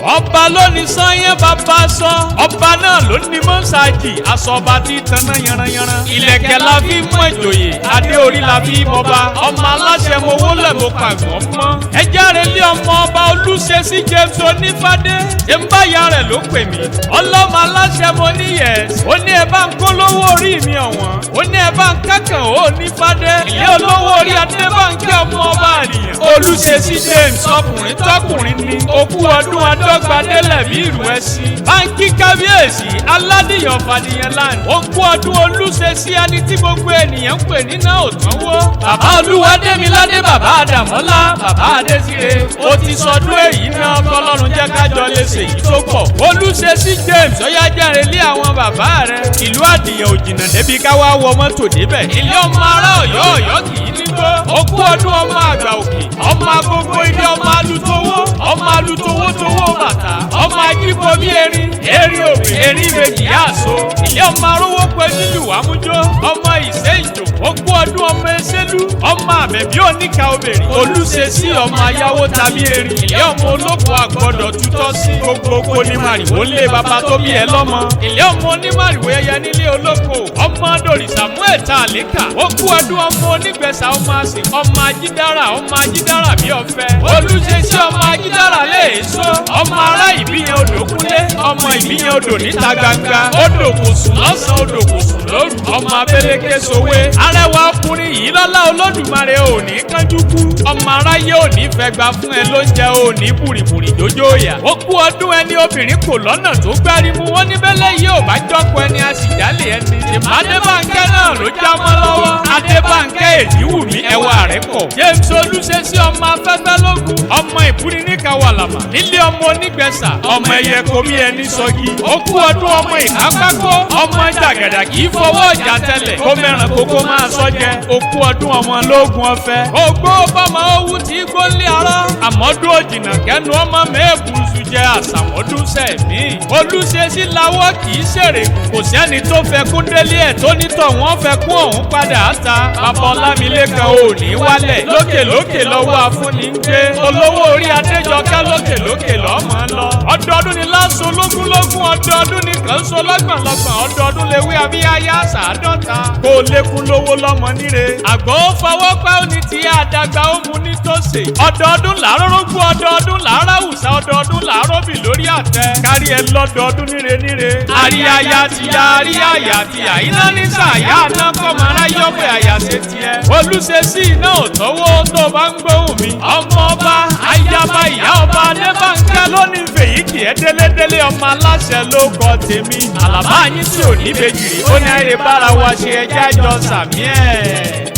ọba ló ní sanyẹn bàbá sọ ọba náà ló ní mọ́sáàjì asọ̀ba tí tanná yanranyanran ìlẹ̀kẹ̀ la fi mọ ìjòyè adé orí la fi mọba ọmọ aláṣẹ mo wólẹ̀ mo pàgbọ́n mọ́ ẹjẹ́ rẹ̀ lé ọmọ ọba Olúṣesí James Onífádé ẹ̀ńbáyà rẹ̀ ló pè mí ọlọ́mọ aláṣẹ mo ní yẹs ó ní ẹ bá ń kó lówó orí mi ọ̀wọ́n ó ní ẹ bá ń kákan Onífádé ilé olówó orí adébánkẹ́ ọmọ ọba àníyàn Olúṣesí James ọkùnrin tọkùnrin ni okú ọdún adọ́gbadélẹ̀ bí ìrù ẹṣin báńkì kábíyèsí aládìyàn fàdíyàn land okú ọdún Olúṣesí ẹni tí gbogbo ènìyàn ń pè níná òtánwó bàbá Olúwadémiládé bàbá Àdàmọ́lá bàbá Adésíré ó ti sọdún èyí náà kọ́lọ́run jẹ́ kájọ lè ṣèyí tó pọ̀ Olúṣesí James ọ̀yá jẹ́rìí lé àwọn bàbá rẹ̀ ìlú àdìyàn òjìnà débi káwá wọ mọ́tò débẹ̀ ilé ọmọ ará Ọ̀yọ́ kì í nígbó okú ọdún ọmọ àgbà òkè ọmọ agogo ilé ọmọ alutowó towó bàtà ọmọ ajíbomi erin òbí erin ìbejì yáàso ilé ọmọ arówó pé nílùú àmújó ọmọ ìṣe ìjò okú ọdún ọmọ ẹsẹlú ọmọ àbẹ̀bí oníkà obìnrin Olúṣesí ọmọ ayáwó tàbí erin ilé ọmọ olóko àgbọ̀dọ̀ tútọ́ sí gbogbo oko ní màrìwò ńlé bàbá tó bí ẹ lọ́mọ ilé ọmọ onímàrìwò ẹyẹ nílé olóko ọmọ dòrìṣà mú ẹ̀ta àlékà okú ọdún ọmọ onígbẹ̀sà ọmọ àsìn ọmọ ajídára bí ọ̀fẹ́ Olúṣesí ọmọ ajídára lè so ọmọ ará ìbíyẹn odò kúnlé ọmọ ìbíyẹn odò níta gbangba odò kò sùn lọ́sàn odò kò sùn lóru ọmọ abẹ́lẹ́kẹ́ sowé arẹwà ọkùnrin yìí lọ́lá Olódùmarè òní kánjú kú ọmọ aráyé òní fẹ́ gba fún ẹ lóúnjẹ òní bùrìbùrì jójó òyà ó kú ọdún ẹni obìnrin kò lọ́nà tó gbárí mu wọ́n níbẹ̀lẹ̀ yìí ò bá jọ́kọ ẹni a sì jálè ẹni Adébánkẹ́ náà ló já mọ́ lọ́wọ́ Adébánkẹ́ Èjìwùmí ẹwà rẹ̀ kọ̀ James Olúṣesí ọmọ afẹ́fẹ́ lógún ọmọ ìbúni níka wàlàmà nílé ọmọ onígbẹ̀sà ọmọ ẹyẹ komi ẹni sọgi ó kú ọdún ọmọ ìkápákó ọmọ jàgàdà kì í fọwọ́ ọjà tẹ́lẹ̀ kó mẹ́ràn kókó máa sọ jẹ ó kú ọdún ọmọ lóògùn ọ̀fẹ́ ògbó bọ́mọ owó tí gbólé ara àmọ́dún òjìnà kẹ́nu ọmọ mẹ́ẹ̀bùsù jẹ àsàmọ́dún sẹ́ẹ̀mí Olúṣesí lawọ́ kì í ṣèrè kò sẹ́ni tó fẹ́ kún délé ẹ̀ tó nítọ̀ wọ́n fẹ́ kún ọ̀hún padà ta bàbá Ọlámilékan ò ní wálẹ̀ lókè lọ́wọ́ afúnni ń gbé olówó orí Adéjọkẹ́ lókè lọ́mọ lọ ọdọọdún ni láṣọ lógúnlógún ọdọọdún ni kàn so lọ́gbọ̀nlọ́gbọ̀n ọdọọdún lè wí abíyáyá sàádọ́ta kó lékún lówó lọ́mọ níre àgbọ̀ ó fọwọ́ pẹ́ òní tí àdàgbà ó mu ní tòsè ọdọọdún làárọ̀rọ̀gbọ̀ ọdọọdún làáràwùsà ọdọọdún làárọ̀bì lórí àtẹ kárí ẹ lọ́dọọdún níre àríyáyá ti yà iná ní sàyà àná kọ́mọ aráyé ọ̀pẹ àyà ṣe tiẹ̀ Olúṣesí iná ò tọ́wọ́ tó bá ń gbóhùn mi ọmọ ọba ayaba ìyá ọba Adébánkẹ́ lónìí fèyí kì í délédélé ọmọ aláṣẹ ló kọ tèmi àlàbá yín tí ò ní bèjì rí ó ní àìrè bára wa ṣe ẹjẹ́ àjọ sàmí ẹ̀.